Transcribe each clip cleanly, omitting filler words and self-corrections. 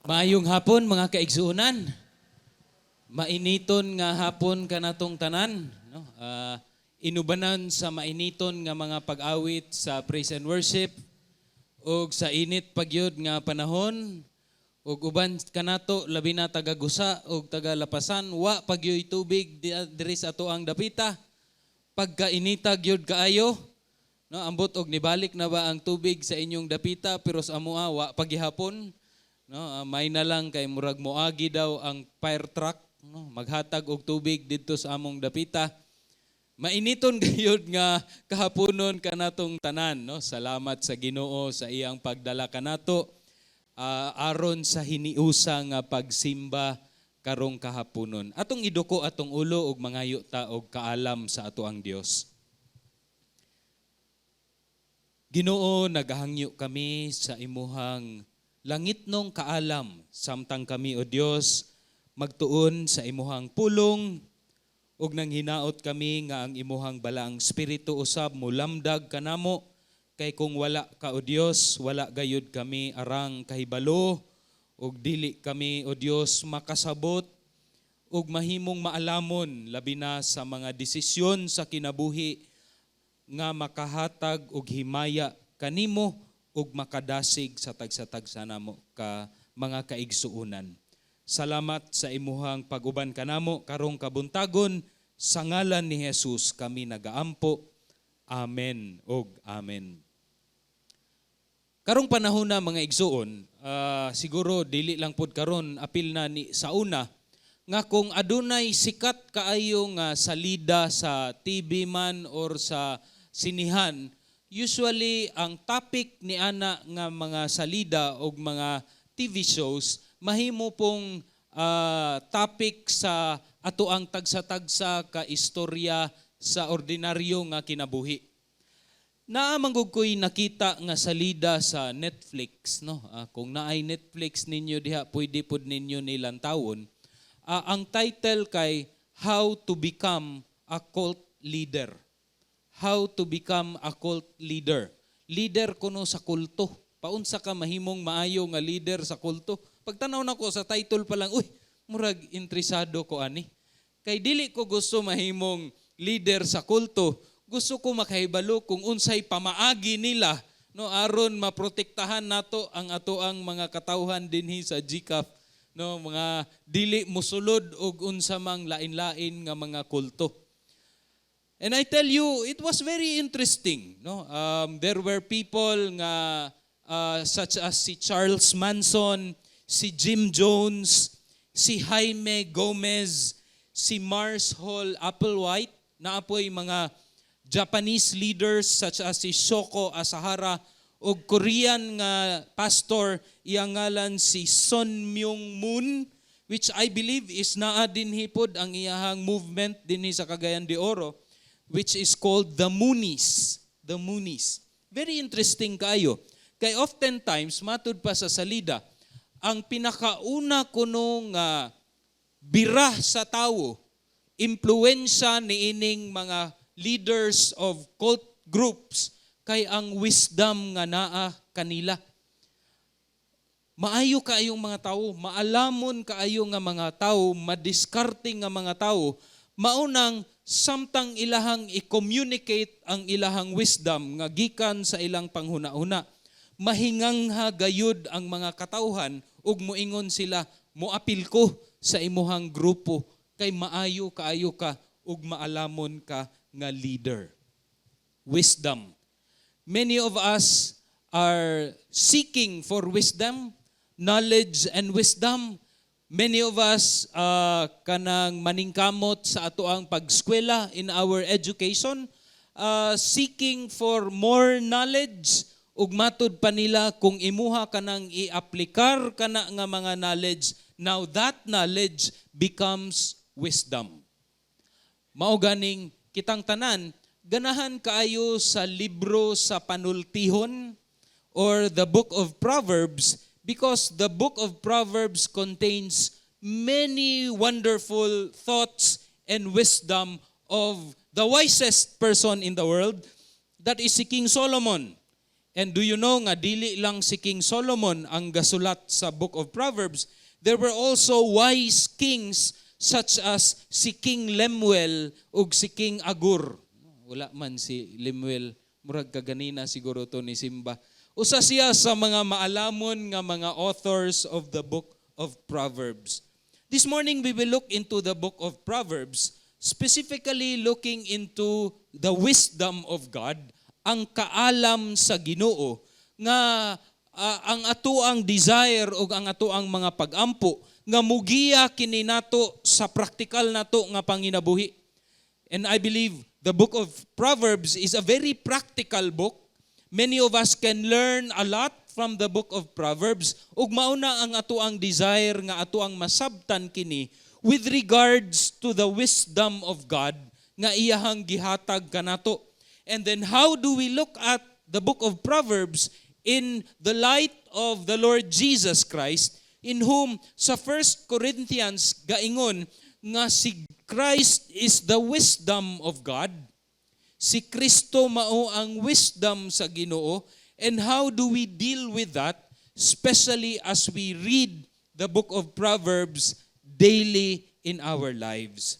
Maayong hapon mga kaigsuunan. Mainiton nga hapon kanatong tanan, no? Inubanan sa mainiton nga mga pag-awit sa praise and worship ug sa init pagyud nga panahon ug uban kanato labi na taga-Gusa ug taga-Lapasan wa pagyoy tubig diri sa atoang dapita. Pagkainita gyud kaayo, no, ambot og nibalik na ba ang tubig sa inyong dapita pero sa amoa wa paghihapon. No, may na lang kay murag moagi daw ang fire truck, no, maghatag og tubig didto sa among dapita. Mainiton gayud nga kahaponon kanatong tanan, no. Salamat sa Ginoo sa iyang pagdala kanato aron sa hiniusa nga pagsimba karong kahaponon. Atong iduko atong ulo og mangayo ta og kaalam sa ato ang Dios. Ginoo, nagahangyo kami sa imuhang langit nung kaalam, samtang kami o Dios magtuon sa imuhang pulong ug nang hinaot kami nga ang imuhang balaang espiritu usab mulamdag kanamo kay kung wala ka o Dios wala gayud kami arang kahibalo ug dili kami o Dios makasabot ug mahimong maalamon labi na sa mga desisyon sa kinabuhi nga makahatag og himaya kanimo ug makadasig sa tagsa-tagsa namo ka mga kaigsuunan. Salamat sa imuhang pag-uban kanamo karong kabuntagon sa ngalan ni Jesus kami nagaampo. Amen ug amen. Karong panahon na mga igsuon, siguro dili lang pud karon apil na ni sa una nga kung adunay sikat kaayo nga salida sa TV man or sa sinihan, usually, ang topic ni ana nga mga salida o mga TV shows, mahimo pong topic sa ato ang tagsa-tagsa ka istorya sa ordinaryo nga kinabuhi. Naamangog ko'y nakita nga salida sa Netflix, no? Kung naay Netflix ninyo diha, pwede pod ninyo nilantawon. Ang title kay How to Become a Cult Leader. How to become a cult leader. Leader kuno sa kulto. Paunsa ka mahimong maayo nga leader sa kulto. Pagtanaw nako sa title pa lang, murag interesado ko ani. Kay dili ko gusto mahimong leader sa kulto. Gusto ko makahibalo kung unsay pamaagi nila, no, aron maprotektahan nato ang atoang mga katawhan dinhi sa GCAF, no, mga dili mosulod og unsa mang lain-lain nga mga kulto. And I tell you, it was very interesting. No? There were people nga, such as si Charles Manson, si Jim Jones, si Jaime Gomez, si Mars Hall Applewhite, na apoy mga Japanese leaders such as si Shoko Asahara o Korean nga pastor, iyang ngalan si Son Myung Moon, which I believe is naa dinhi pod ang iyahang movement dinhi sa Cagayan de Oro, which is called the Moonies. The Moonies. Very interesting kayo. Kay oftentimes, matud pa sa salida, ang pinakauna kuno nga bira sa tao, impluensya ni ining mga leaders of cult groups, kay ang wisdom nga naa kanila. Maayo kaayong mga tao, maalamon kaayo nga mga tao, madiskarting nga mga tao, maunang samtang ilahang i-communicate ang ilahang wisdom nga gikan sa ilang panghuna-una, mahingangha gayud ang mga katawhan ug moingon sila, moapil ko sa imuhang grupo kay maayo kaayo ka ug maalamon ka nga leader. Wisdom. Many of us are seeking for wisdom, knowledge and wisdom. Many of us kanang maningkamot sa atoang pagskwela in our education, seeking for more knowledge ug matud pa nila kung imuha kanang i-aplikar kana nga mga knowledge, now that knowledge becomes wisdom. Mao ganing kitang tanan ganahan kaayo sa libro sa panultihon or the book of Proverbs, because the book of Proverbs contains many wonderful thoughts and wisdom of the wisest person in the world, that is si King Solomon. And do you know nga dili lang si King Solomon ang gasulat sa Book of Proverbs, there were also wise kings such as si King Lemuel ug si King Agur. Wala man si Lemuel, murag kaganina siguro to ni Simba. Usa siya sa mga maalamon nga mga authors of the Book of Proverbs. This morning we will look into the Book of Proverbs, specifically looking into the wisdom of God, ang kaalam sa Ginoo nga ang atoang desire o ang atoang mga pag-ampo nga mugiya kini nato sa praktikal nato nga panginabuhi. And I believe the Book of Proverbs is a very practical book. Many of us can learn a lot from the Book of Proverbs. Ug mauna ang atoang desire nga atoang masabtan kini with regards to the wisdom of God nga iyahang gihatag kanato. And then how do we look at the Book of Proverbs in the light of the Lord Jesus Christ, in whom sa 1 Corinthians gaingon nga si Christ is the wisdom of God. Si Kristo mao ang wisdom sa Ginoo. And how do we deal with that, especially as we read the Book of Proverbs daily in our lives?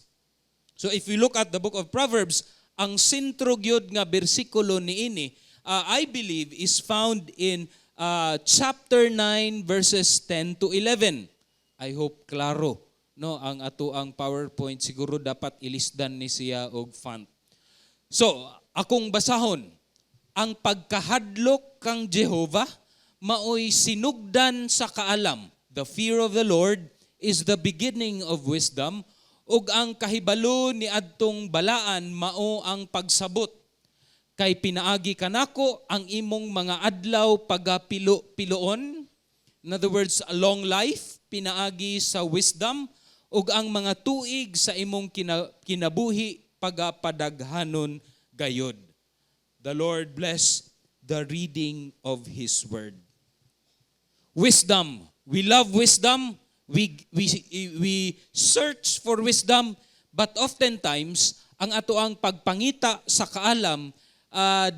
So if we look at the Book of Proverbs, ang sentro gyud nga bersikulo niini, I believe is found in chapter 9 verses 10 to 11. I hope klaro no ang atoang PowerPoint, siguro dapat ilisdan ni siya og font. So, akong basahon, ang pagkahadlok kang Jehovah maoy sinugdan sa kaalam. The fear of the Lord is the beginning of wisdom. Ug ang kahibalo ni adtong balaan mao ang pagsabot. Kay pinaagi kanako ang imong mga adlaw pagapilo-piloon. In other words, a long life, pinaagi sa wisdom. Ug ang mga tuig sa imong kinabuhi pagapadaghanon gayod. The Lord bless the reading of His word. Wisdom. We love wisdom. We search for wisdom, but oftentimes ang atoang pagpangita sa kaalam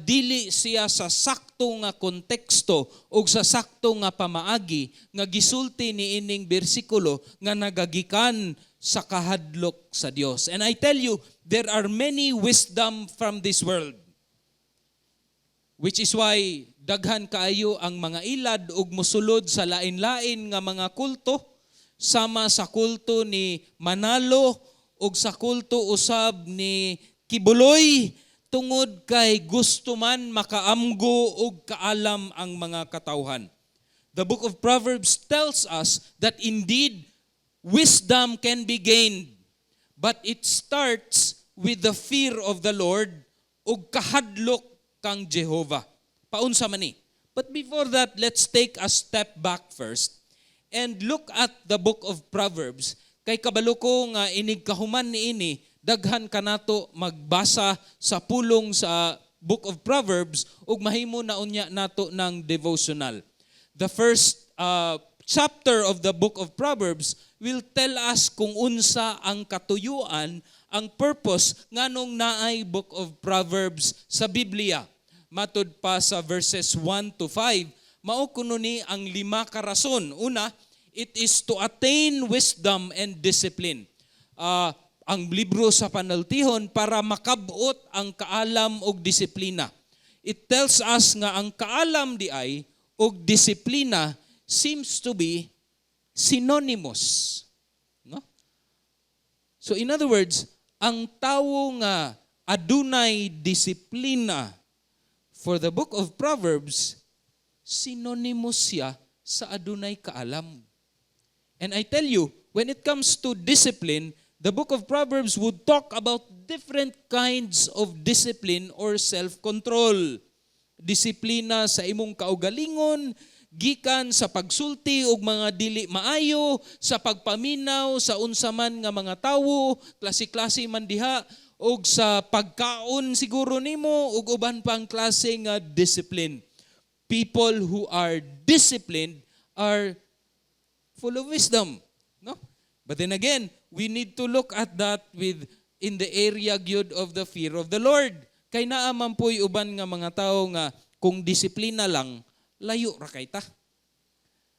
dili siya sa sakto nga konteksto o sa sakto nga pamaagi nga gisulti ni ining bersikulo nga nagagikan sa kahadlok sa Dios. And I tell you, there are many wisdom from this world, which is why daghan kaayo ang mga ilad ug mosulod sa lain-lain nga mga kulto, sama sa kulto ni Manalo ug sa kulto usab ni Kibuloy, tungod kay gusto man makaamgo ug kaalam ang mga katawhan. The book of Proverbs tells us that indeed wisdom can be gained, but it starts with the fear of the Lord ug kahadlok kang Jehovah. Paunsa man ni. But before that, let's take a step back first and look at the book of Proverbs. Kay kabalo ko nga inig kahuman niini, daghan kanato magbasa sa pulong sa book of Proverbs ug mahimo na unya nato ng devotional. The first chapter of the book of Proverbs will tell us kung unsa ang katuyuan, ang purpose nganong naay book of Proverbs sa Biblia. Matud pa sa verses 1 to 5, mao kuno ni ang 5 ka rason. Una, it is to attain wisdom and discipline. Ang libro sa panaltihon para makabot ang kaalam ug disiplina. It tells us nga ang kaalam di ay ug disiplina seems to be synonymous. No? So in other words, ang tawo nga adunay disiplina for the book of Proverbs, synonymous siya sa adunay kaalam. And I tell you, when it comes to discipline, the book of Proverbs would talk about different kinds of discipline or self-control. Disiplina sa imong kaugalingon, gikan sa pagsulti og mga dili maayo, sa pagpaminaw sa unsa man nga mga tawo, klase-klase man diha, og sa pagkaon siguro nimo ug uban pang klase nga discipline. People who are disciplined are full of wisdom, no? But then again, we need to look at that in the area gyud of the fear of the Lord. Kay naa man po'y uban nga mga tao nga kung disiplina lang, layo ra kay ta.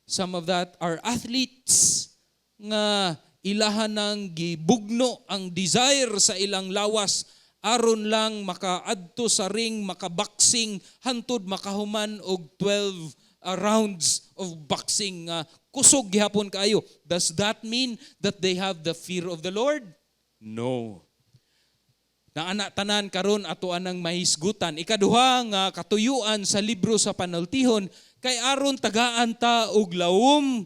Some of that are athletes nga ilahan ng gibugno ang desire sa ilang lawas aron lang makaadto sa ring, makaboxing, hantod makahuman og 12 rounds of boxing. Kusog gihapon kaayo. Does that mean that they have the fear of the Lord? No. Naana tanan karon ato anang mahisgutan. Ikaduha nga katuyuan sa libro sa panultihon kay aron tagaan ta og lawom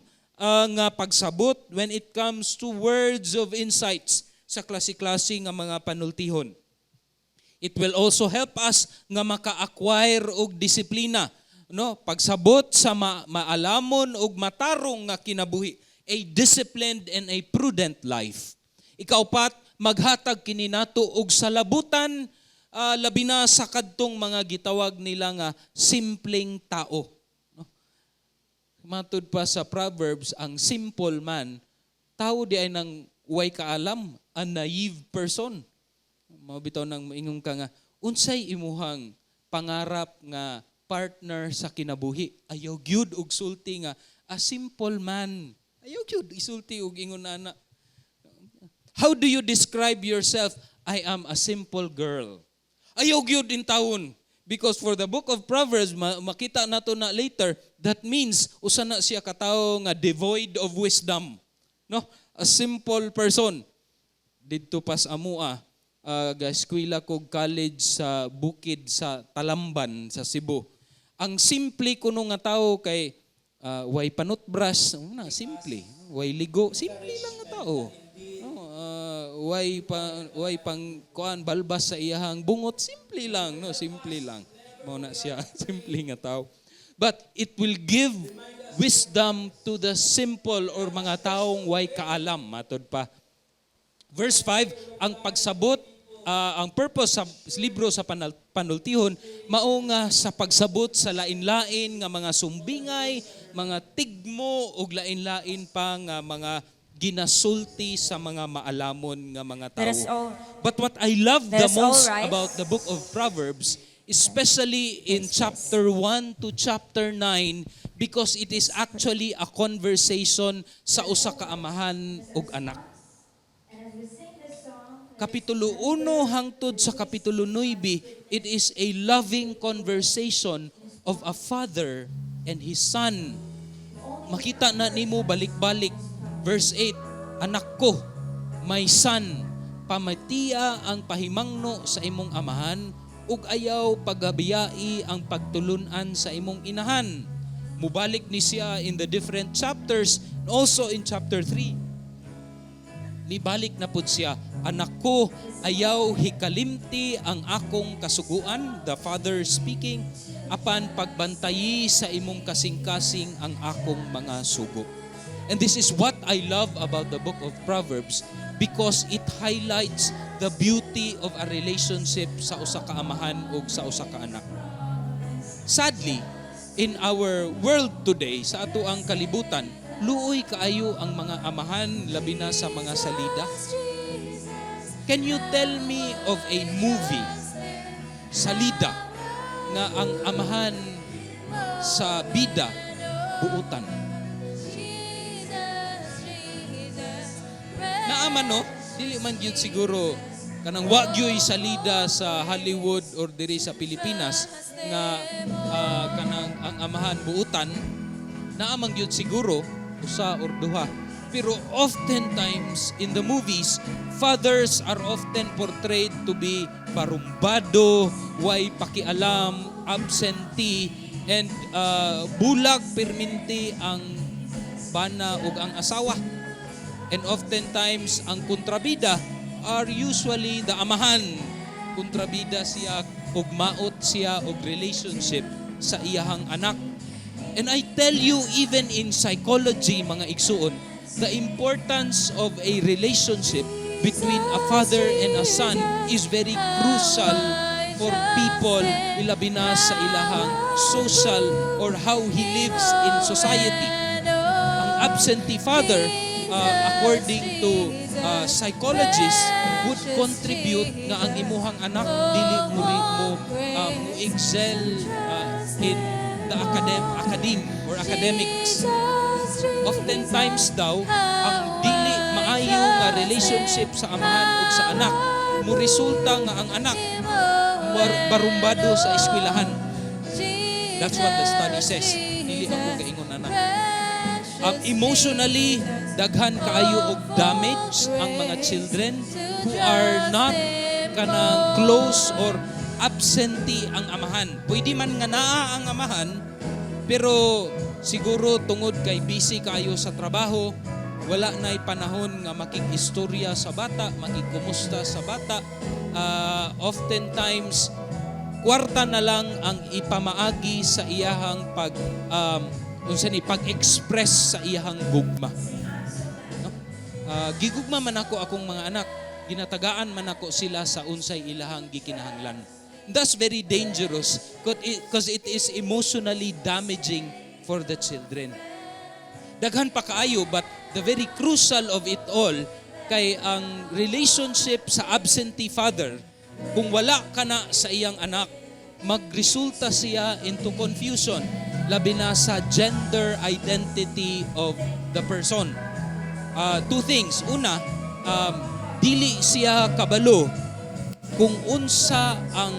nga pagsabot when it comes to words of insights sa klase-klase nga mga panultihon. It will also help us nga maka-acquire og disiplina, no? Pagsabot sa maalamon og matarong nga kinabuhi, a disciplined and a prudent life. Ikaupat, maghatag kini nato og salabutan labi na sa kadtong mga gitawag nila nga simpleng tao. No? Matud pa sa Proverbs, ang simple man, tao di ay nang way kaalam, a naive person. Mabitaw nang maingong ka nga, unsay imuhang pangarap nga partner sa kinabuhi? Ayaw gyud og sulti nga, a simple man. Ayaw gyud isulti og ingon ana. How do you describe yourself? I am a simple girl. Ayaw gyud in taon. Because for the book of Proverbs, makita nato na later, that means usa na siya katawo nga devoid of wisdom. No? A simple person. Didto pas amua, eskwela kog college sa bukid sa Talamban sa Cebu. Ang simple kuno nga tawo kay way panutbrush, simple. Way ligo, simple lang nga tawo. Way pang kuan balbas sa iyahang bungot, simple lang, no, simple lang. Mao na siya, simple nga tao. But it will give wisdom to the simple or mga taong way kaalam, matod pa. Verse 5, ang pagsabot, ang purpose sa libro sa panultihon, mao nga sa pagsabot sa lain-lain nga mga sumbingay, mga tigmo ug lain-lain pa nga mga ginasulti sa mga maalamon nga mga tao. But what I love the most about the book of Proverbs, especially in chapter 1 to chapter 9, because it is actually a conversation sa usa ka amahan ug anak. Kapitulo 1 hangtod sa kapitulo 9, it is a loving conversation of a father and his son. Makita na nimo balik-balik. Verse 8, anak ko, my son, pamatiya ang pahimangno sa imong amahan ug ayaw pagabiyai ang pagtulunan sa imong inahan. Mubalik ni siya in the different chapters, also in chapter 3. Nibalik na pud siya, anak ko, ayaw hikalimti ang akong kasuguan, the father speaking, apan pagbantayi sa imong kasing-kasing ang akong mga sugo. And this is what I love about the book of Proverbs because it highlights the beauty of a relationship sa usa ka amahan ug sa usa ka anak. Sadly, in our world today, sa ato ang kalibutan, luoy kaayo ang mga amahan labi na sa mga salida. Can you tell me of a movie, salida, nga ang amahan sa bida buutan? Naaman no, dili man gyud siguro kanang wa gyoy salida sa Hollywood or diri sa Pilipinas nga kanang ang amahan buutan, naaman gyud siguro usa or duha. Pero oftentimes in the movies, fathers are often portrayed to be parumbado, way pakialam, absentee, and bulag perminti ang bana ug ang asawa. And oftentimes, ang kontrabida are usually the amahan. Kontrabida siya, ug maot siya, ug relationship sa iyahang anak. And I tell you, even in psychology, mga igsuon, the importance of a relationship between a father and a son is very crucial for people ilabi na sa ilahang social or how he lives in society. Ang absentee father according to psychologists, would contribute nga ang imuhang anak dili mo excel in the academics. Oftentimes daw, ang dili maayo nga relationship sa amahan ug sa anak mo resulta nga ang anak barumbado sa eskwelahan. That's what the study says. Dili ako kaingon anak. Emotionally, daghan kaayo og damage ang mga children who are not kanang close or absentee ang amahan. Pwede man nga naa ang amahan, pero siguro tungod kay busy kayo sa trabaho, wala na'y panahon nga makikistorya sa bata, makikumusta sa bata. Oftentimes, kwarta na lang ang ipamaagi sa iyahang pag-express sa iyahang gugma. No? Gigugma man ako akong mga anak, ginatagaan man ako sila sa unsay ilahang gikinahanglan. That's very dangerous because it is emotionally damaging for the children. Daghan pa kaayo, but the very crucial of it all kay ang relationship sa absentee father, kung wala ka na sa iyang anak, magresulta siya into confusion, labi na sa gender identity of the person. Two things. Una, dili siya kabalo kung unsa ang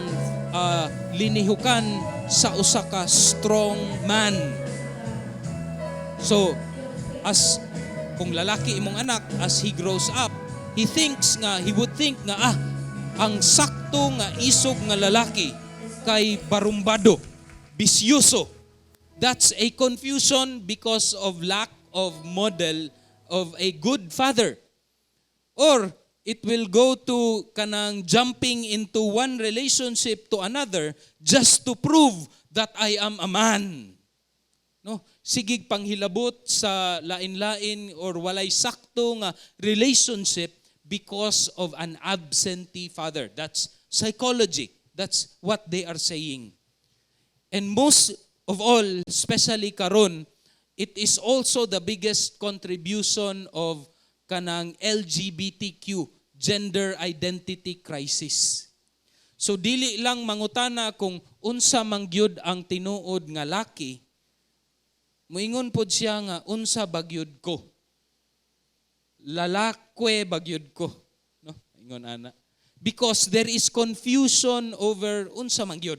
linihukan sa usa ka strong man. So, as kung lalaki imong anak, as he grows up, he would think nga, ang sakto nga isog nga lalaki kay barumbado, bisyuso. That's a confusion because of lack of model of a good father. Or it will go to kanang jumping into one relationship to another just to prove that I am a man. No, sigig panghilabot sa lain-lain or walay sakto nga relationship because of an absentee father. That's psychology. That's what they are saying. And most of all, especially karon, it is also the biggest contribution of kanang LGBTQ, gender identity crisis. So dili lang mangutana kung unsa man gyud ang tinuod nga laki, moingon pod siya nga unsa bagyud ko. Lalakwe bagyud ko, no? Ingon ana. Because there is confusion over unsa man gyud.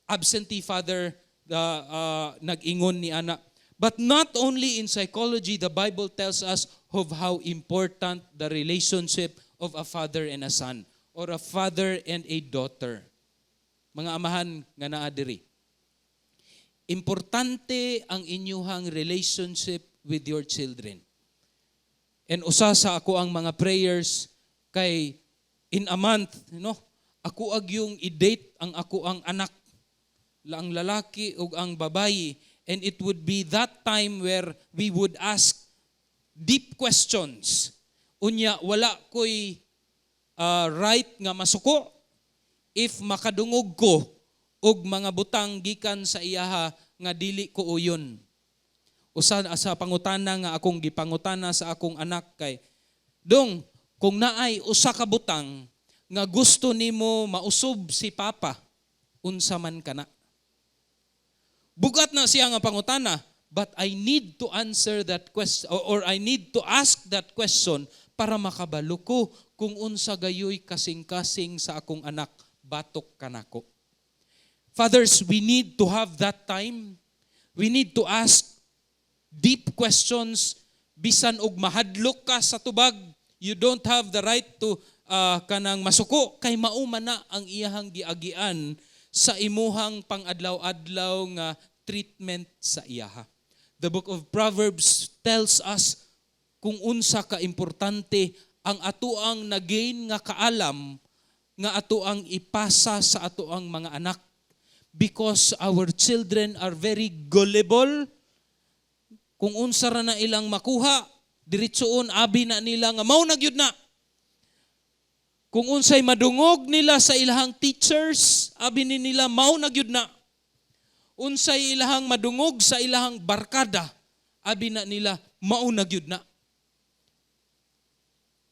Absentee father nag-ingon ni ana. But not only in psychology, the Bible tells us of how important the relationship of a father and a son or a father and a daughter. Mga amahan nga naa diri. Importante ang inyuhang relationship with your children. And usa sa ako ang mga prayers kay in a month, ako yung i-date ang ako ang anak, ang lalaki o ang babayi, and it would be that time where we would ask deep questions. Unya, wala ko'y right nga masuko if makadungog ko og mga butang gikan sa iyaha nga dili ko uyon. Usa sa pangutana nga akong gipangutana sa akong anak kay, Dong, kung naay usa ka butang nga gusto nimo mausob si papa, unsa man kana? Bugat na siya nga pangutana, but I need to answer that question or I need to ask that question para makabalo ko kung unsa gayoy kasing-kasing sa akong anak, batok kanako. Fathers, we need to have that time. We need to ask deep questions. Bisan og mahadlok ka sa tubag, you don't have the right to kanang masuko kay mauma na ang iyahang giagian sa imuhang pang-adlaw-adlaw nga treatment sa iyaha. The book of Proverbs tells us kung unsa ka importante ang atuang nagain nga kaalam nga atuang ipasa sa atuang mga anak. Because our children are very gullible. Kung unsa ra na ilang makuha, diretsoon abi na nila nga mao na gyud na. Kung unsay madungog nila sa ilahang teachers, abi ni nila mao na gyud na. Unsay ilahang madungog sa ilahang barkada, abi na nila mao na gyud na.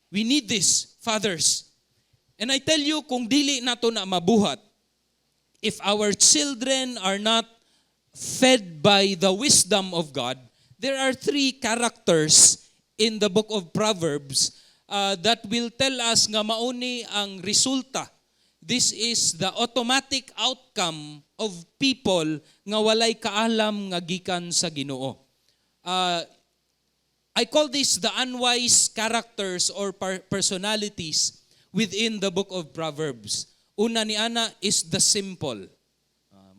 We need this, fathers. And I tell you, kung dili nato na mabuhat, if our children are not fed by the wisdom of God, there are three characters in the book of Proverbs that will tell us nga mauni ang resulta. This is the automatic outcome of people nga walay kaalam nga gikan sa Ginoo. I call this the unwise characters or personalities within the book of Proverbs. Una ni ana is the simple.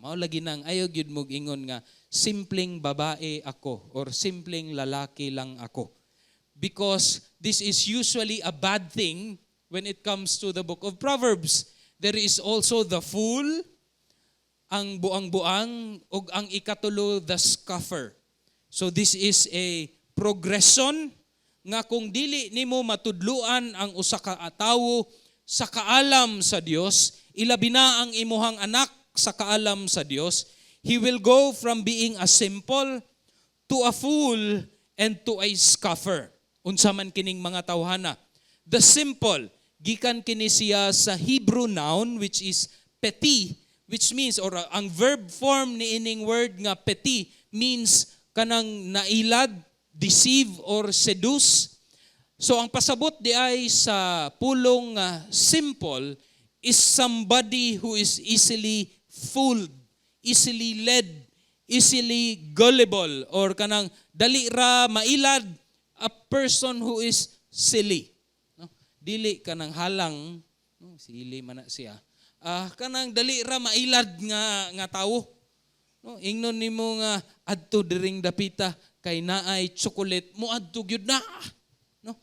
Mao lagi nang ayaw gyud mo ingon nga simpleng babae ako or simpleng lalaki lang ako. Because this is usually a bad thing when it comes to the book of Proverbs. There is also the fool, ang buang-buang, ug ang ikatulo, the scoffer. So this is a progression nga kung dili nimo matudluan ang usa ka tawo sa kaalam sa Dios, ilabi na ang imuhang anak sa kaalam sa Dios, he will go from being a simple to a fool and to a scoffer. Unsa man kining mga tawhana. The simple, gikan kini siya sa Hebrew noun which is peti, which means or ang verb form ni ining word nga peti means kanang nailad, deceive or seduce. So ang pasabot di ay sa pulong simple is somebody who is easily fooled, easily led, easily gullible or kanang dali ra mailad, a person who is silly. No? Dili kanang halang, no? Silly man na siya. Kanang dali ra mailad nga tawo. No, ingnon nimo nga adto diring dapita kay naay chocolate mo adto gyud na. No?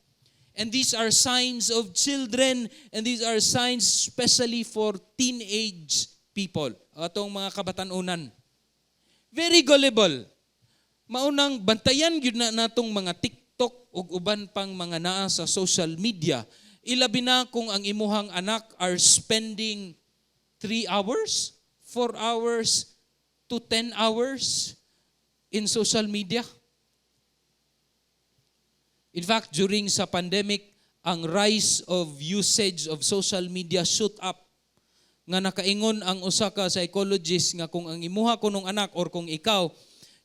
And these are signs of children and these are signs especially for teenage people. Atong mga kabatanunan. Very gullible. Maunang bantayan gyud na natong mga TikTok ug uban pang mga naa sa social media. Ilabi na kung ang imuhang anak are spending 3 hours, 4 hours, to 10 hours in social media. In fact, during sa pandemic, ang rise of usage of social media shoot up. Nga nakaingon ang usa ka psychologist nga kung ang imuha kunong anak or kung ikaw,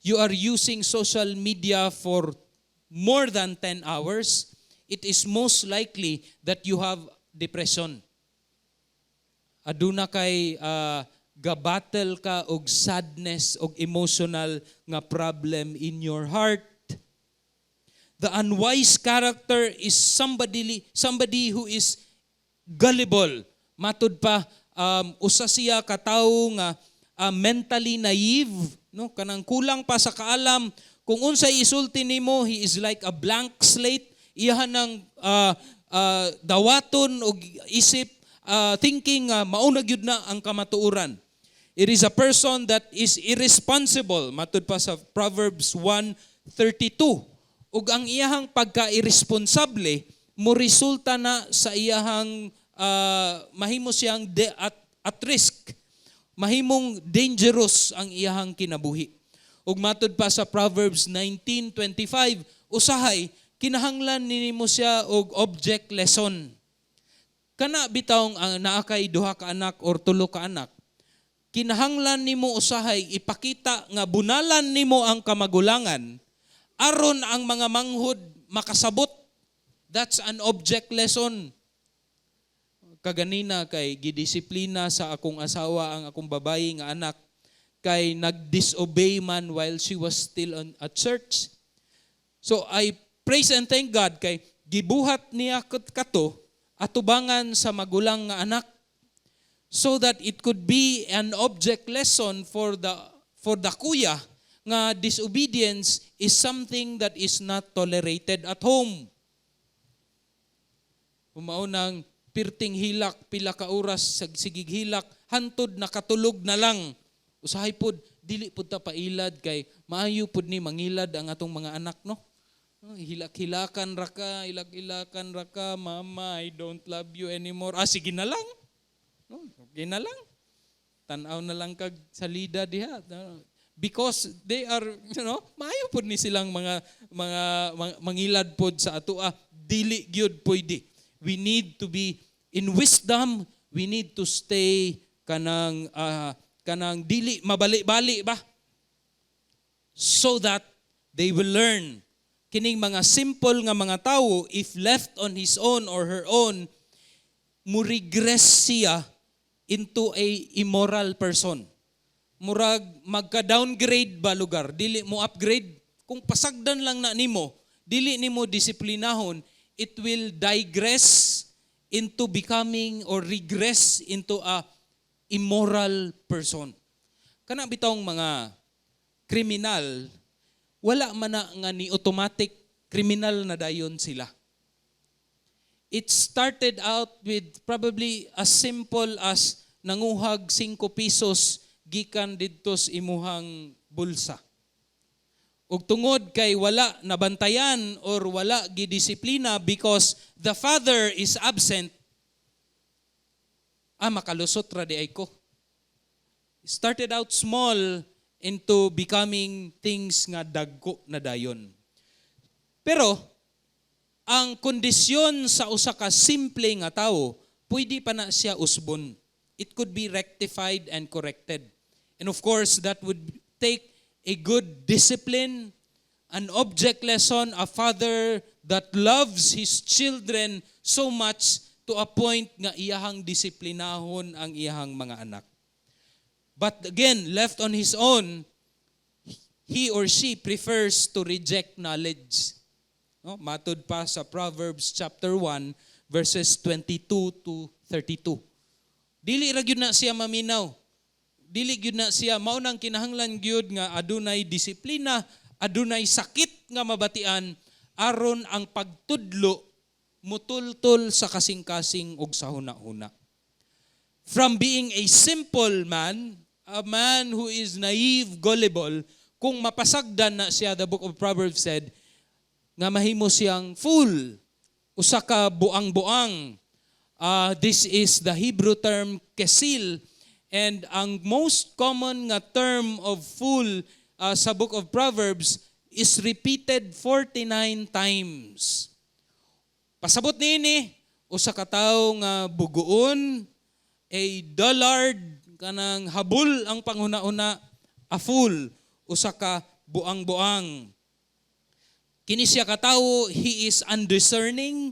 you are using social media for more than 10 hours, it is most likely that you have depression. Aduna kay gabattle ka og sadness og emotional nga problem in your heart. The unwise character is somebody who is gullible. Matud pa usa siya ka tawo nga mentally naive, no, kanang kulang pa sa kaalam kung unsay isulti nimo, he is like a blank slate. Iyahan ng dawaton og isip thinking mauna gyud na ang kamatuoran. It is a person that is irresponsible. Matud pa sa Proverbs 1:32. Ug ang iyahang pagka-irresponsable mo resulta na sa iyahang mahimo siyang at risk. Mahimong dangerous ang iyahang kinabuhi. Ug matud pa sa Proverbs 19:25, usahay kinahanglan nimo siya og object lesson. Kana bitawng naakay duha ka anak or tulo ka anak, kinahanglan nimo usahay ipakita nga bunalan nimo ang kamagulangan aron ang mga manghud makasabot. That's an object lesson. Kaganina kay gidisiplina sa akong asawa ang akong babayi nga anak kay nag-disobey man while she was still at church. So I praise and thank God kay gibuhat niya kato atubangan sa magulang nga anak, so that it could be an object lesson for the kuya nga disobedience is something that is not tolerated at home. Umaunang pirting hilak, pila ka oras sigig hilak, hantod nakatulog na lang. Usahay pod dili pud ta pailad kay maayo pud ni mangilad ang atong mga anak, no? Hilak-hilakan ra ka, hilak-hilakan ra ka, mama, I don't love you anymore. Sige na lang. No, okay na lang. Tanaw na lang kag salida diha. Because they are, maayo pod ni silang mga mangilad pod sa atoa, dili gyud pwede. we need to be in wisdom, we need to stay kanang dili mabali-bali ba? So that they will learn. Kining mga simple nga mga tawo, if left on his own or her own, mo-regress siya into a immoral person. Murag magka-downgrade ba lugar, dili mo upgrade. Kung pasagdan lang na nimo, dili nimo disiplinahon, it will digress into becoming or regress into a immoral person. Kana bitawng mga kriminal, wala man na nga ni automatic criminal na dayon sila. It started out with probably as simple as nanguhag 5 pesos gikan didto sa imuhang bulsa. Ug tungod kay wala nabantayan or wala gidisiplina because the father is absent, makalusot ra di ay ko. Started out small into becoming things nga dagko na dayon. Pero ang kondisyon sa usa ka simple nga tawo, pwede pa na siya usbon. It could be rectified and corrected. And of course, that would take a good discipline, an object lesson, a father that loves his children so much to a point nga iyahang disiplinahon ang iyahang mga anak. But again, left on his own, he or she prefers to reject knowledge. No? Matud pa sa Proverbs chapter 1, verses 22 to 32. Dili ra gyud na siya maminaw. Dili gyud na siya maunang kinahanglan gyud nga adunay disiplina, adunay sakit nga mabatian aron ang pagtudlo mutultol sa kasing-kasing ug sa hunahuna. From being a simple man, a man who is naive, gullible, kung mapasagdan na siya, the book of Proverbs said, nga mahimo siyang fool, usa ka buang-buang. This is the Hebrew term kesil, and ang most common nga term of fool sa book of Proverbs is repeated 49 times. Pasabot niini, usa ka tawo nga buguon, a dullard, kanang habol ang panghuna-una, a fool, usa ka buang-buang. Kini siya ka tawo, he is undiscerning,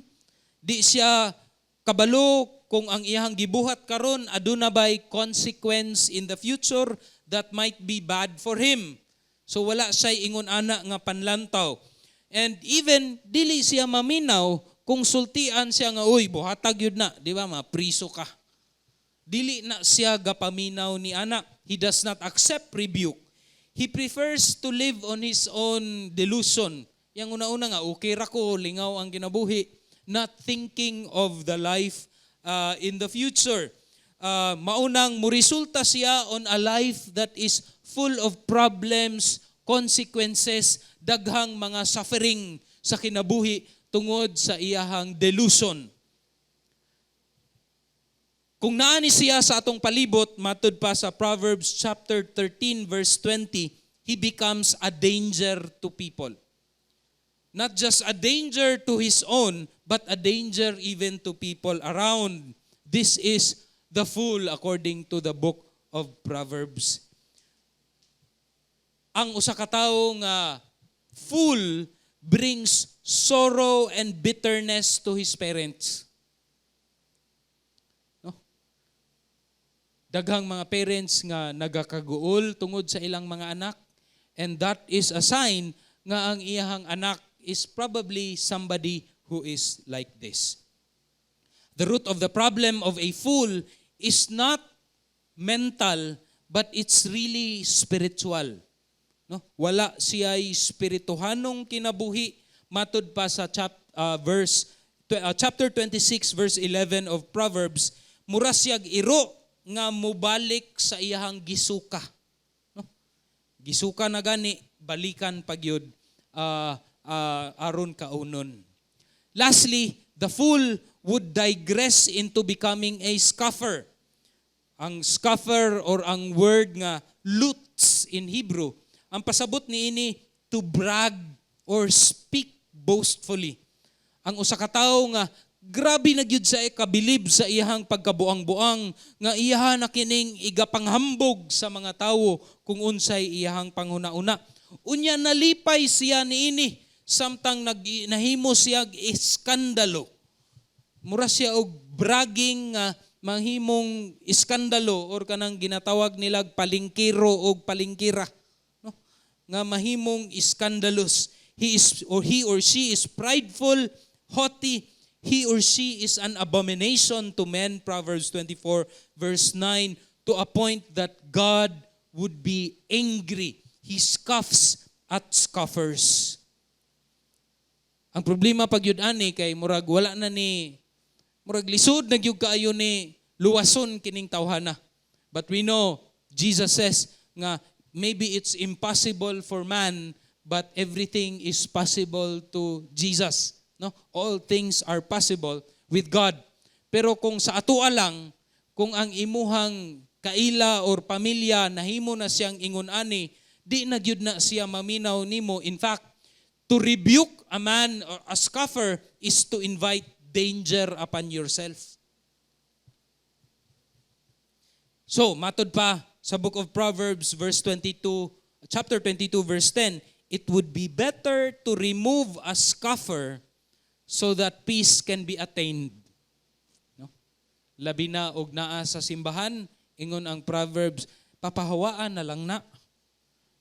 di siya kabalo kung ang iyang gibuhat karon aduna bay consequence in the future that might be bad for him. So wala siya ingon ana nga panlantaw. And even dili siya maminaw kung sultian siya nga uy buhatag yun na, di ba, mapriso ka. Dili na siya gapaminaw ni anak. He does not accept rebuke. He prefers to live on his own delusion. Yang una-una nga, okay ra ko, lingaw ang ginabuhi. Not thinking of the life in the future. Maunang muresulta siya on a life that is full of problems, consequences, daghang mga suffering sa kinabuhi tungod sa iyahang delusion. Kung naani siya sa atong palibot, matud pa sa Proverbs chapter 13 verse 20, he becomes a danger to people. Not just a danger to his own, but a danger even to people around. This is the fool according to the book of Proverbs. Ang usa ka tawo nga fool brings sorrow and bitterness to his parents. Daghang mga parents nga nagakaguol tungod sa ilang mga anak, and that is a sign nga ang iyahang anak is probably somebody who is like this. The root of the problem of a fool is not mental, but it's really spiritual. No? Wala siya'y spirituhanong kinabuhi. Matud pa sa chapter 26 verse 11 of Proverbs, mura siyag iro nga mubalik sa iyahang gisuka. No? Gisuka na gani, balikan pagyud aron kaunon. Lastly, the fool would digress into becoming a scoffer. Ang scoffer or ang word nga lutz in Hebrew, ang pasabot niini to brag or speak boastfully. Ang usa ka tawo nga grabe na gyud sa kabilib sa iyahang pagkabuang-buang nga iyaha na kining igapanghambog sa mga tawo kung unsay iyahang panghuna-una. Unya nalipay siya niini samtang nahimo siya iskandalo. Mura siya og bragging nga mahimong iskandalo or kanang ginatawag nilag palingkiro o palingkira, no? Nga mahimong iskandalos. He or she is prideful, haughty. He or she is an abomination to men, Proverbs 24 verse 9, to a point that God would be angry. He scoffs at scoffers. Ang problema pag yun ani kay murag wala na ni murag lisod na gyud kaayo ni luwason kining tawhana. But we know Jesus says nga maybe it's impossible for man but everything is possible to Jesus. No? All things are possible with God. Pero kung sa atoa lang, kung ang imuhang kaila or pamilya nahimo na siyang ingon ani, di na gyud na siya maminaw nimo. In fact, to rebuke a man or a scoffer is to invite danger upon yourself. So, matod pa sa book of Proverbs chapter 22 verse 10, it would be better to remove a scoffer so that peace can be attained. No? Labi na og naa sa simbahan, ingon ang Proverbs, papahawaan na lang na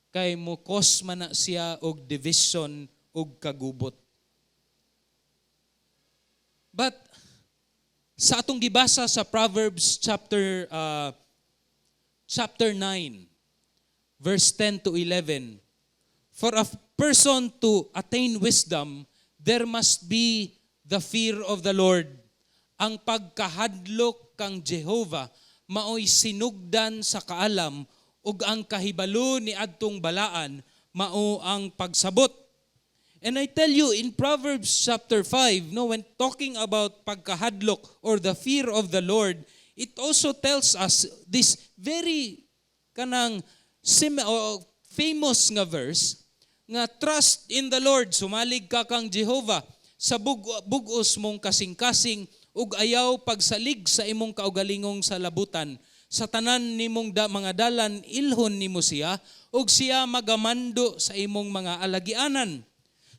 kay mo cause man na siya og division og kagubot. But sa atong gibasa sa Proverbs chapter 9 verse 10 to 11, for a person to attain wisdom, there must be the fear of the Lord. Ang pagkahadlok kang Jehovah maoy sinugdan sa kaalam ug ang kahibalo ni adtong balaan mao ang pagsabot. And I tell you in Proverbs chapter 5, when talking about pagkahadlok or the fear of the Lord, it also tells us this very kanang famous nga verse nga trust in the Lord, sumalig ka kang Jehovah sa bugos mong kasing-kasing ug ayaw pagsalig sa imong kaugalingong sa labutan. Sa tanan nimong mga dalan ilhon nimo siya ug siya magamando sa imong mga alagianan.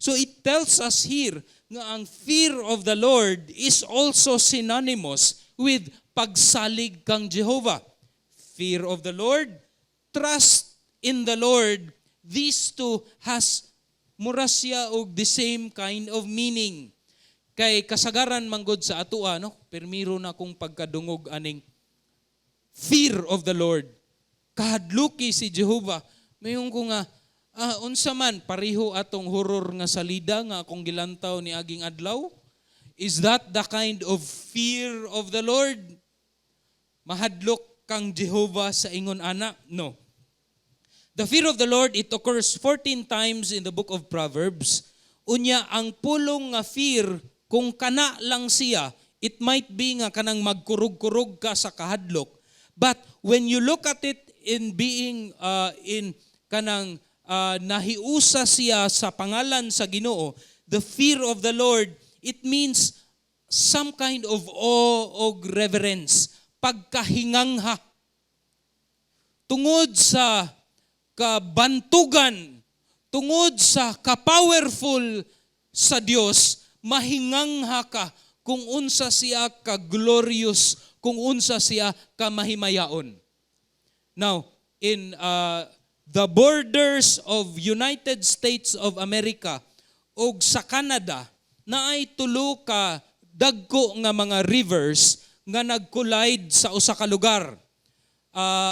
So it tells us here nga ang fear of the Lord is also synonymous with pagsalig kang Jehovah. Fear of the Lord, trust in the Lord, these two has mura siya og the same kind of meaning. Kay kasagaran manggod sa atoa, permiro na kung pagkadungog aning fear of the Lord. Kahadluki si Jehovah. Mayong ko nga, unsa man pareho atong horror nga salida nga akong gilantaw ni aging adlaw? Is that the kind of fear of the Lord? Mahadlok kang Jehovah sa ingon ana? No. The fear of the Lord, it occurs 14 times in the book of Proverbs. Unya, ang pulong nga fear, kung kana lang siya, it might be nga kanang magkurug-kurug ka sa kahadlok. But when you look at it in being, nahiusa siya sa pangalan sa Ginoo, the fear of the Lord, it means some kind of awe o reverence, pagkahingangha. Tungod sa kabantugan, tungod sa kapowerful sa Dios, mahingangha ka kung unsa siya ka-glorious, kung unsa siya ka-mahimayaon. Now, in the borders of United States of America ug sa Canada, naay tulo ka dagko nga mga rivers nga nag-collide sa usa ka lugar.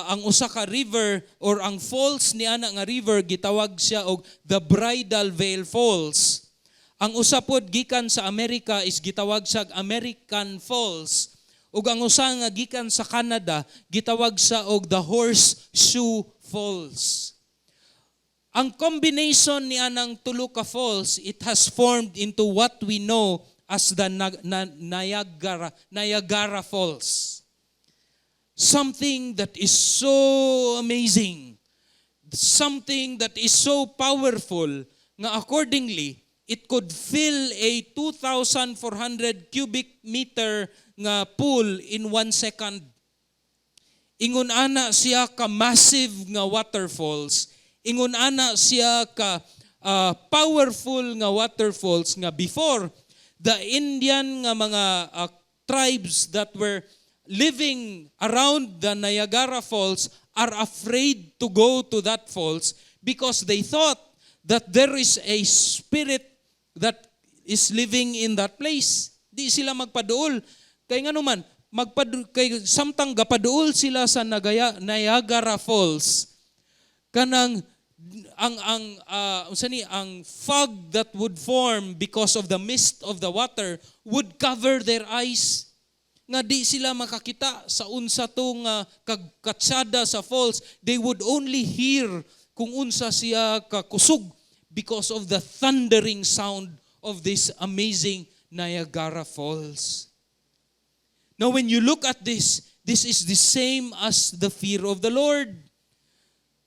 Ang usa ka river or ang falls ni ana nga river gitawag siya og the Bridal Veil Falls. Ang usa pod gikan sa Amerika is gitawag siya American Falls. Ug ang usa nga gikan sa Canada gitawag siya og the Horseshoe Falls. Ang combination ni anang tulo ka falls, it has formed into what we know as the Niagara Falls. Something that is so amazing, something that is so powerful, nga accordingly, it could fill a 2,400 cubic meter nga pool in 1 second. Ingon ana siya ka massive nga waterfalls. Ingon ana siya ka powerful nga waterfalls nga before the Indian nga mga tribes that were living around the Niagara Falls are afraid to go to that falls because they thought that there is a spirit that is living in that place. Di sila magpaduol. Kaya nga naman, kay samtang gapaduol sila sa Niagara Falls, kanang ang fog that would form because of the mist of the water would cover their eyes. Nga di sila makakita sa unsa tong kagkatsada sa falls. They would only hear kung unsa siya kakusog because of the thundering sound of this amazing Niagara Falls. Now when you look at this is the same as the fear of the Lord.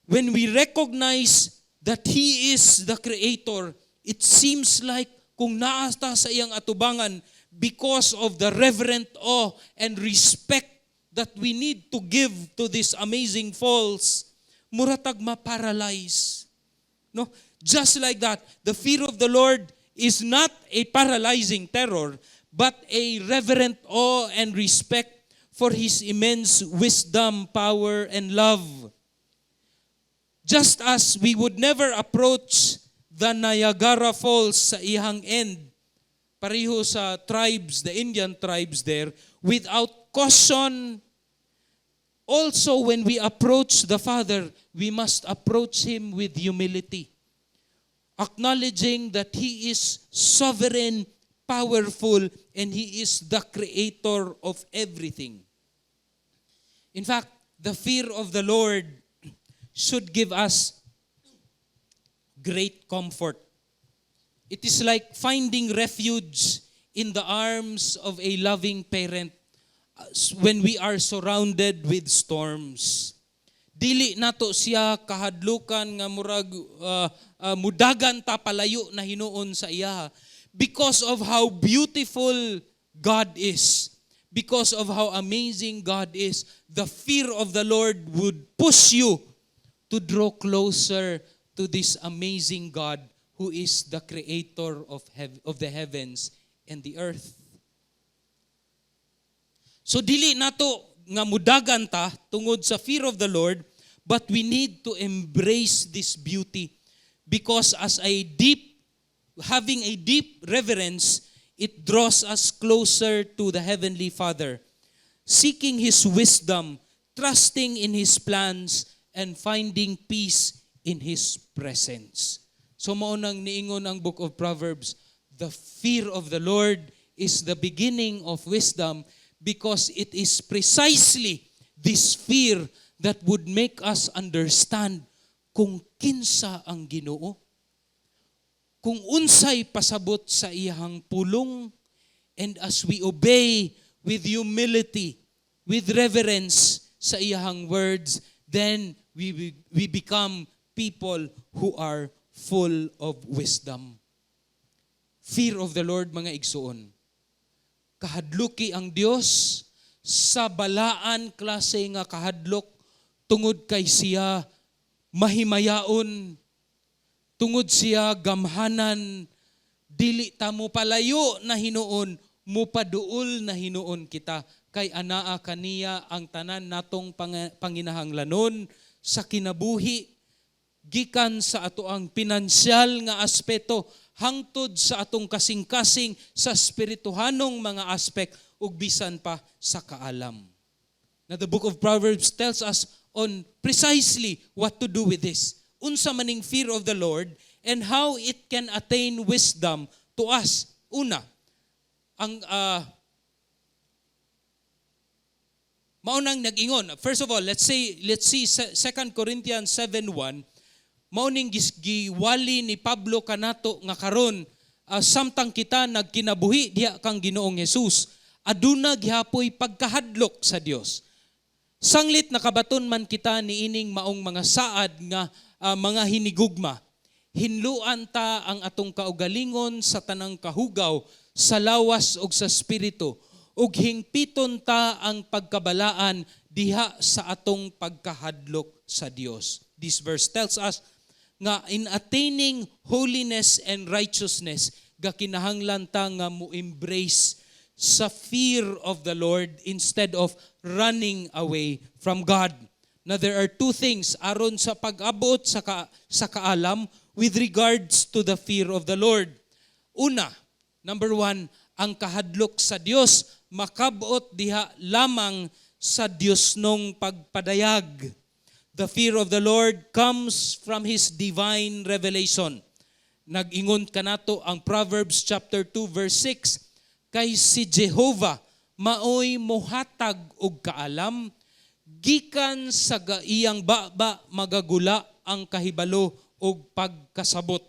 When we recognize that He is the Creator, it seems like kung naasta sa iyang atubangan because of the reverent awe and respect that we need to give to this amazing falls, muratag ma-paralyze. No? Just like that, the fear of the Lord is not a paralyzing terror, but a reverent awe and respect for His immense wisdom, power, and love. Just as we would never approach the Niagara Falls sa ihang end, pareho sa tribes, the Indian tribes there, without caution, also when we approach the Father, we must approach Him with humility, acknowledging that He is sovereign, powerful, and He is the creator of everything. In fact, the fear of the Lord should give us great comfort. It is like finding refuge in the arms of a loving parent when we are surrounded with storms. Dili nato siya kahadlukan nga murag mudagan ta palayo na hinuon sa iya. Because of how beautiful God is, because of how amazing God is, the fear of the Lord would push you to draw closer to this amazing God who is the creator of the heavens and the earth. So dili nato nga mudagan ta tungod sa fear of the Lord, but we need to embrace this beauty because having a deep reverence, it draws us closer to the Heavenly Father, seeking His wisdom, trusting in His plans, and finding peace in His presence. So maunang niingon ang book of Proverbs, the fear of the Lord is the beginning of wisdom because it is precisely this fear that would make us understand kung kinsa ang Ginoo, kung unsay pasabot sa iyang pulong, and as we obey with humility, with reverence sa iyang words, then we become people who are full of wisdom. Fear of the Lord, mga igsoon. Kahadluki ang Dios sa balaan klase nga kahadlok tungod kay siya mahimayaon, tungod siya gamhanan, dili ta mo palayo na hinuon, mupaduol na hinuon kita. Kay anaa kaniya ang tanan natong panginahanglanon sa kinabuhi, gikan sa ato ang pinansyal nga aspeto, hangtod sa atong kasing-kasing sa spirituhanong mga aspek, ug bisan pa sa kaalam. Now the book of Proverbs tells us on precisely what to do with this. Unsa maning fear of the Lord and how it can attain wisdom to us. Una, ang maunang nag-ingon. First of all, let's see 2 Corinthians 7:1. Mauning giwali ni Pablo kanato nga karon samtang kita nagkinabuhi diha kang Ginoong Hesus, aduna gihapoy pagkahadlok sa Dios. Sanglit nakabaton man kita niining maong mga saad nga mga hinigugma. hinluan ta ang atong kaugalingon sa tanang kahugaw, sa lawas ug sa espiritu, ug hingpiton ta ang pagkabalaan diha sa atong pagkahadlok sa Dios. This verse tells us nga in attaining holiness and righteousness, gakinahanglan ta nga mo embrace sa fear of the Lord instead of running away from God. Now there are two things aron sa pag-abot sa kaalam with regards to the fear of the Lord. Una, number one, ang kahadlok sa Dios makabot diha lamang sa Dios nung pagpadayag. The fear of the Lord comes from His divine revelation. Nag-ingon kanato ang Proverbs chapter 2 verse 6, kay si Jehovah maoy mohatag og kaalam, gikan sa iyang baba magagula ang kahibalo og pagkasabot.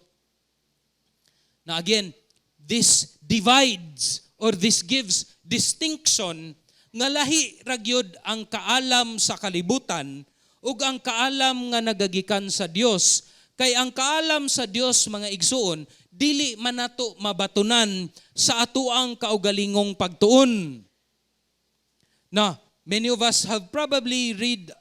Na again, this divides or this gives distinction nga lahi ragyod ang kaalam sa kalibutan ug ang kaalam nga nagagikan sa Dios. Kay ang kaalam sa Dios, mga igsuon, dili man nato mabatunan sa atuang kaugalingong pagtuon. Now, many of us have probably read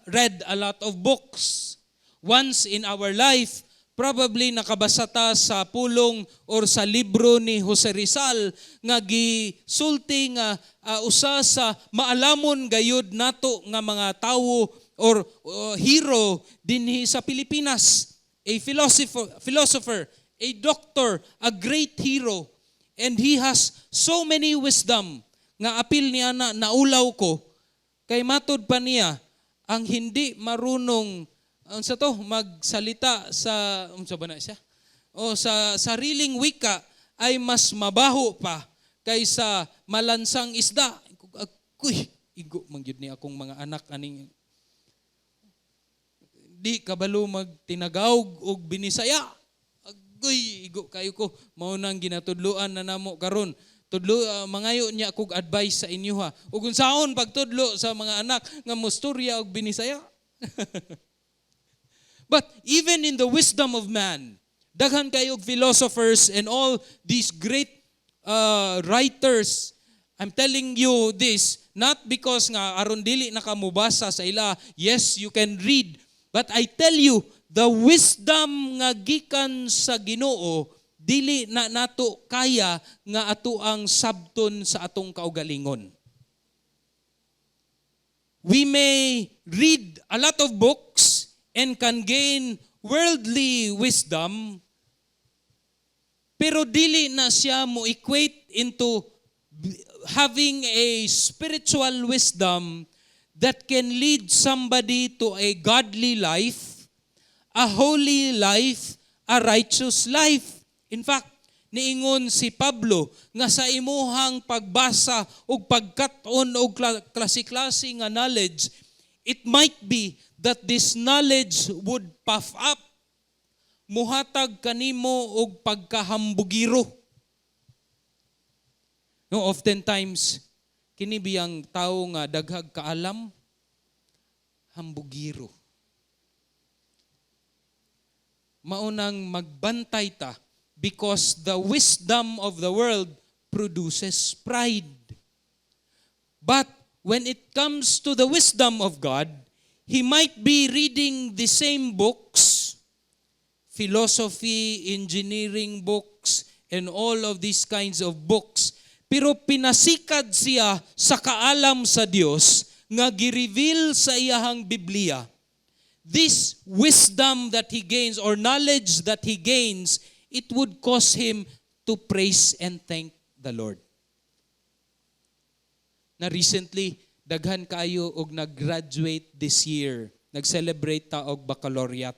a lot of books. Once in our life, probably nakabasa ta sa pulong or sa libro ni Jose Rizal nga gisulti nga usa sa maalamon gayud nato nga mga tawo or hero dinhi sa Pilipinas. A philosopher, a doctor, a great hero. And he has so many wisdom nga apil niya na naulaw ko. Kay matod pa niya, ang hindi marunong magsalita sa sa sariling wika ay mas mabaho pa kaysa malansang isda. Kuy, igo man gyud ni akong mga anak aning di kabalo magtinagawg og binisaya. Agoy, igo kayo ko. Mao nang ginatudloan na namo karon. Tudlo mangayo niya kog advice sa inyo ha. Ug unsaon pagtudlo sa mga anak nga mostorya og binisaya. But even in the wisdom of man, daghan kayo og philosophers and all these great writers. I'm telling you this not because nga aron dili nakamubasa sa ila. Yes, you can read. But I tell you, the wisdom nga gikan sa Ginoo dili na nato kaya nga ato ang sabton sa atong kaugalingon. We may read a lot of books and can gain worldly wisdom, pero dili na siya mo equate into having a spiritual wisdom that can lead somebody to a godly life, a holy life, a righteous life. In fact, niingon si Pablo nga sa imuhang pagbasa ug pagkat-on og klase-klase nga knowledge, it might be that this knowledge would puff up, muhatag kanimo og pagkahambugiro. No, oftentimes kini biyang tao nga daghag kaalam, hambugiro. Maunang magbantay ta because the wisdom of the world produces pride. But when it comes to the wisdom of God, he might be reading the same books, philosophy, engineering books, and all of these kinds of books, pero pinasikad siya sa kaalam sa Dios nga gi-reveal sa iyahang Biblia. This wisdom that he gains or knowledge that he gains, it would cause him to praise and thank the Lord. Na recently, daghan kayo og nag-graduate this year. Nag-celebrate ta og baccalaureate.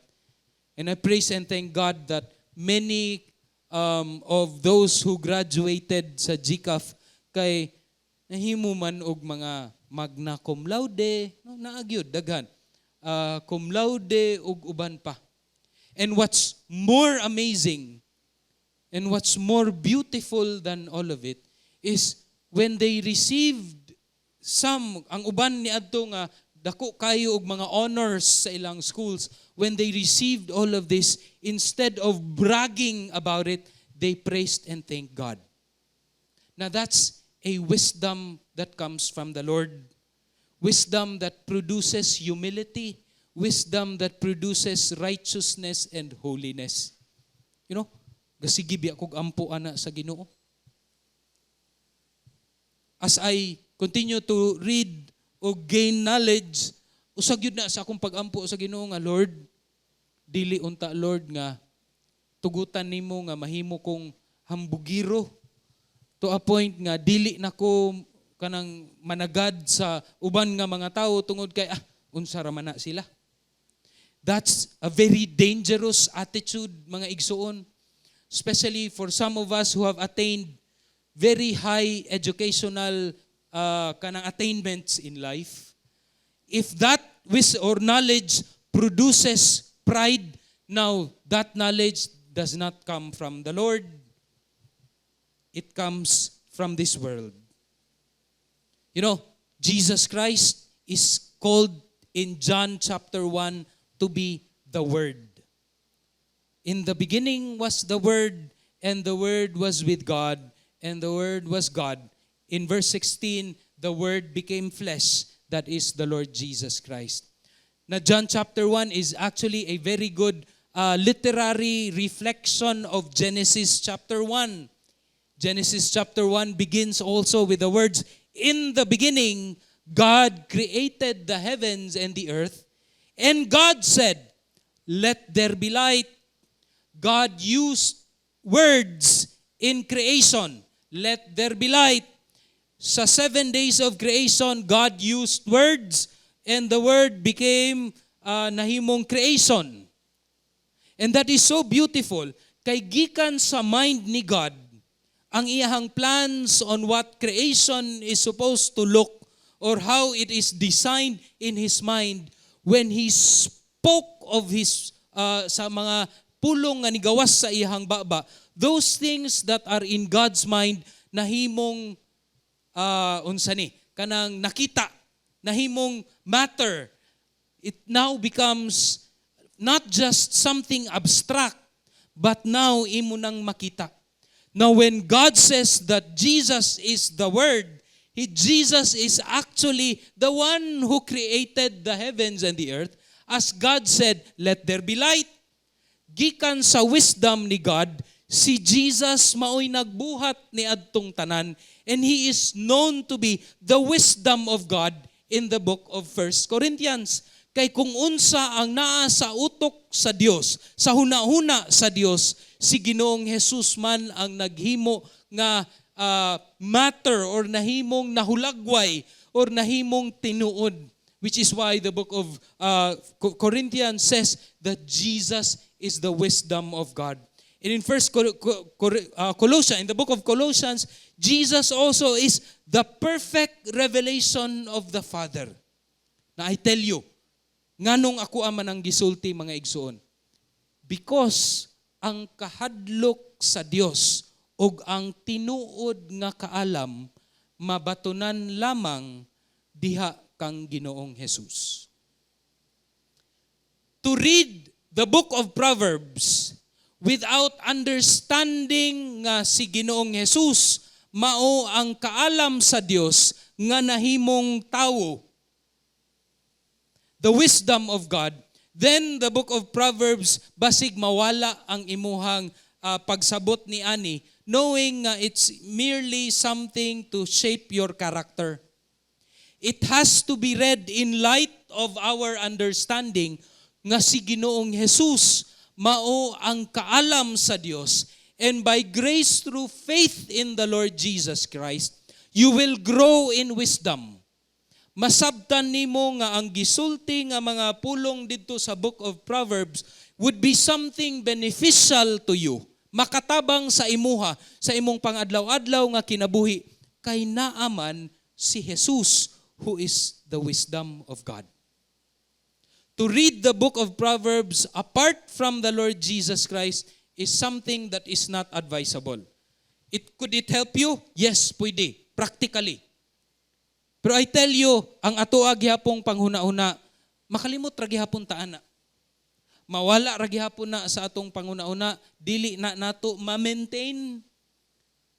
And I praise and thank God that many of those who graduated sa GCAF kay nahimo man og mga magna cum laude, no, naagyod daghan. Cum laude ug uban pa. And what's more amazing and what's more beautiful than all of it is when they received ang uban ni adto nga dako kayo og mga honors sa ilang schools. When they received all of this, instead of bragging about it, they praised and thanked God. Now that's a wisdom that comes from the Lord. Wisdom that produces humility. Wisdom that produces righteousness and holiness. You know, gasigi biya kog ampo ana sa Ginoo. As I continue to read o gain knowledge, usag yun na sa akong pagampo sa Ginoo nga, Lord, dili unta Lord nga tugutan nimo nga mahimo kong hambugiro to a point nga dili nako kanang managad sa uban nga mga tao tungod kay unsa ra man na sila. That's a very dangerous attitude, mga igsuon, especially for some of us who have attained very high educational kanang attainments in life. If that or knowledge produces pride, now that knowledge does not come from the Lord. It comes from this world. You know, Jesus Christ is called in John chapter 1 to be the Word. In the beginning was the Word, and the Word was with God, and the Word was God. In verse 16, the Word became flesh, that is the Lord Jesus Christ. Now, John chapter 1 is actually a very good literary reflection of Genesis chapter 1. Genesis chapter 1 begins also with the words, "In the beginning, God created the heavens and the earth, and God said, 'Let there be light.'" God used words in creation. Let there be light. Sa 7 days of creation, God used words, and the word became nahimong creation. And that is so beautiful. Kay gikan sa mind ni God, ang iyahang plans on what creation is supposed to look or how it is designed in His mind when He spoke of His sa mga pulong nga nigawas sa iyahang baba, those things that are in God's mind nahimong unsa ni kanang nakita, nahimong matter. It now becomes not just something abstract, but now imo nang makita. Now when God says that Jesus is the Word, Jesus is actually the one who created the heavens and the earth. As God said, "Let there be light." Gikan sa wisdom ni God, si Jesus maoy nagbuhat ni adtong tanan, and He is known to be the wisdom of God in the book of 1 Corinthians. Kay kung unsa ang naa sa utok sa Dios, sa hunahuna sa Dios, si Ginoong Jesus man ang naghimo nga matter or nahimong nahulagway or nahimong tinuod, which is why the book of Corinthians says that Jesus is the wisdom of God. And in Colossians, in the book of Colossians, Jesus also is the perfect revelation of the Father. Na I tell you, nganong ako man ang gisulti, mga igsuon? Because ang kahadlok sa Dios ug ang tinuod nga kaalam mabatunan lamang diha kang Ginoong Jesus. To read the book of Proverbs without understanding nga si Ginoong Jesus mao ang kaalam sa Dios nga nahimong tawo, the wisdom of God, then the book of Proverbs basig mawala ang imuhang pagsabot ni ani, knowing it's merely something to shape your character. It has to be read in light of our understanding nga si Ginoong Jesus mao ang kaalam sa Dios, and by grace through faith in the Lord Jesus Christ, you will grow in wisdom. Masabtan nimo nga ang gisulti nga mga pulong didto sa book of Proverbs would be something beneficial to you. Makatabang sa imuha, sa imong pangadlaw-adlaw nga kinabuhi, kay naaman si Jesus who is the wisdom of God. To read the book of Proverbs apart from the Lord Jesus Christ is something that is not advisable. Could it help you? Yes, pwede. Practically. Pero I tell you, ang ato gihapong panghuna-una, makalimot ra gihapon ta ana. Mawala ra gihapon na sa atong panghuna-una, dili na nato ma-maintain.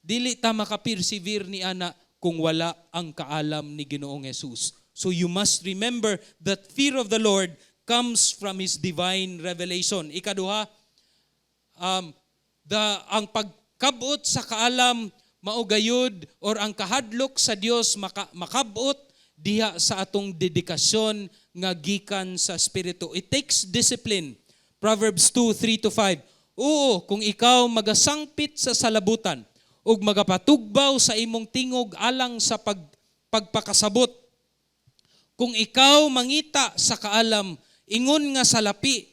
Dili ta maka-persevere ni ana kung wala ang kaalam ni Ginoong Jesus. So you must remember that fear of the Lord comes from His divine revelation. Ikaduha, ang pagkabot sa kaalam maugayod or ang kahadlok sa Dios makabot diha sa atong dedikasyon nga gikan sa Espiritu. It takes discipline. Proverbs 2:3-5. Oo, kung ikaw magasangpit sa salabutan ug magapatugbaw sa imong tingog alang sa pagpakasabot. Kung ikaw mangita sa kaalam, ingon nga salapi,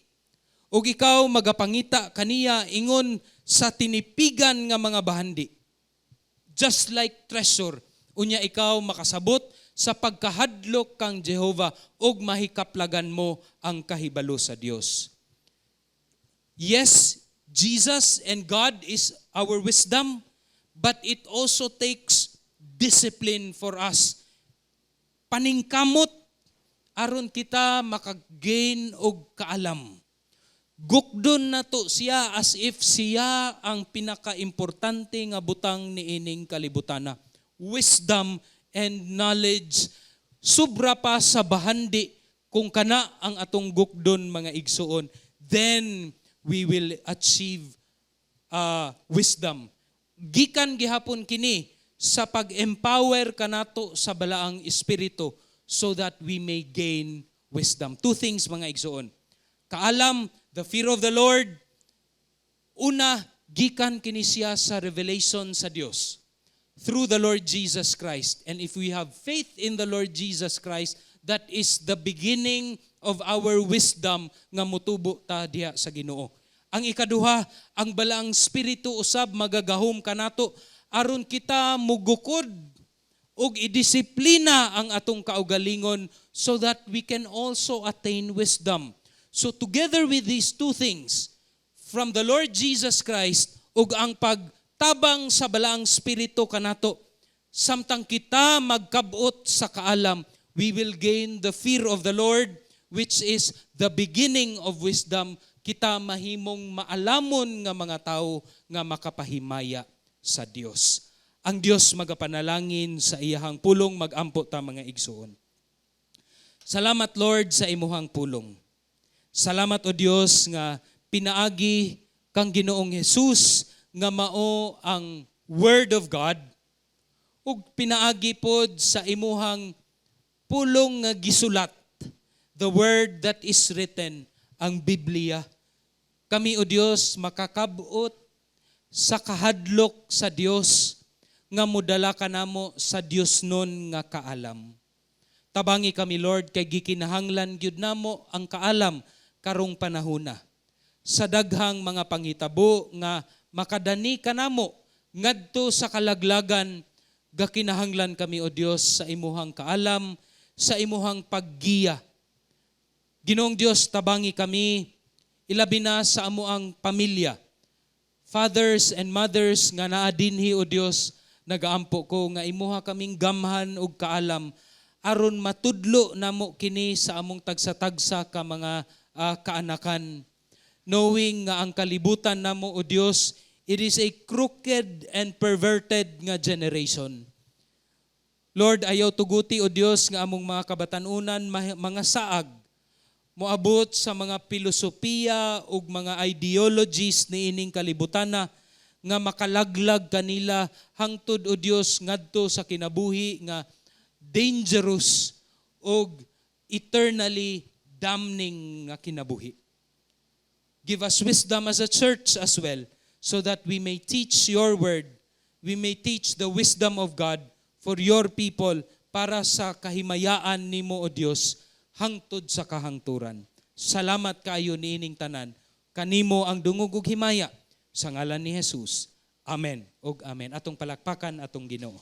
ug ikaw magapangita kaniya ingon sa tinipigan nga mga bahandi. Just like treasure, unya ikaw makasabot sa pagkahadlok kang Jehova ug mahikaplagan mo ang kahibalo sa Dios. Yes, Jesus and God is our wisdom, but it also takes discipline for us. Paningkamot aron kita makagain og kaalam. Gukdon na to siya as if siya ang pinaka-importante nga butang niining kalibutana. Wisdom and knowledge sobra pa sa bahandi kung kana ang atong gukdon mga igsuon. Then we will achieve wisdom. Gikan gihapon kini sa pag-empower kanato sa balaang espiritu so that we may gain wisdom. Two things mga igsuon. Kaalam, the fear of the Lord, una, gikan kini siya sa revelation sa Dios through the Lord Jesus Christ. And if we have faith in the Lord Jesus Christ, that is the beginning of our wisdom nga mutubo ta diha sa Ginoo. Ang ikaduha, ang balaang espiritu usab magagahom kanato aron kita mugukod ug idisiplina ang atong kaugalingon so that we can also attain wisdom. So together with these two things, from the Lord Jesus Christ ug ang pagtabang sa balaang espiritu kanato, samtang kita magkabot sa kaalam, we will gain the fear of the Lord, which is the beginning of wisdom. Kita mahimong maalamon nga mga tao nga makapahimaya sa Dios. Ang Dios magapanalangin sa iyahang pulong, magampo ta mga igsuon. Salamat Lord sa imuhang pulong. Salamat o Dios nga pinaagi kang Ginoong Jesus nga mao ang Word of God ug pinaagi pod sa imuhang pulong nga gisulat, the Word that is written, ang Biblia. Kami o Dios makakabot sa kahadlok sa Dios nga mudala kanamo sa Dios nun nga kaalam. Tabangi kami Lord kay gikinahanglan gyud namo ang kaalam karong panahona. Sa daghang mga panghitabo nga makadani kanamo ngadto sa kalaglagan, gakinahanglan kami o Dios sa imuhang kaalam, sa imuhang paggiya. Ginoong Dios, tabangi kami ilabi na sa amuang pamilya. Fathers and mothers nga naa dinhi o Dios, nagaampo ko nga imuha kaming gamhan ug kaalam aron matudlo namo kini sa among tagsa-tagsa ka mga kaanakan, knowing nga ang kalibutan namo o Dios, it is a crooked and perverted nga generation. Lord, ayaw tuguti o Dios nga among mga kabatanunan mga saag moabot sa mga filosofiya ug mga ideologies ni ining kalibutana nga makalaglag kanila hangtod o Dios ngadto sa kinabuhi nga dangerous ug eternally damning nga kinabuhi. Give us wisdom as a church as well so that we may teach your word, we may teach the wisdom of God for your people para sa kahimayaan nimo o Dios hangtod sa kahangturan. Salamat kaayo niining tanan. Kanimo ang dungog ug himaya sa ngalan ni Jesus. Amen ug amen. Atong palakpakan atong Ginoo.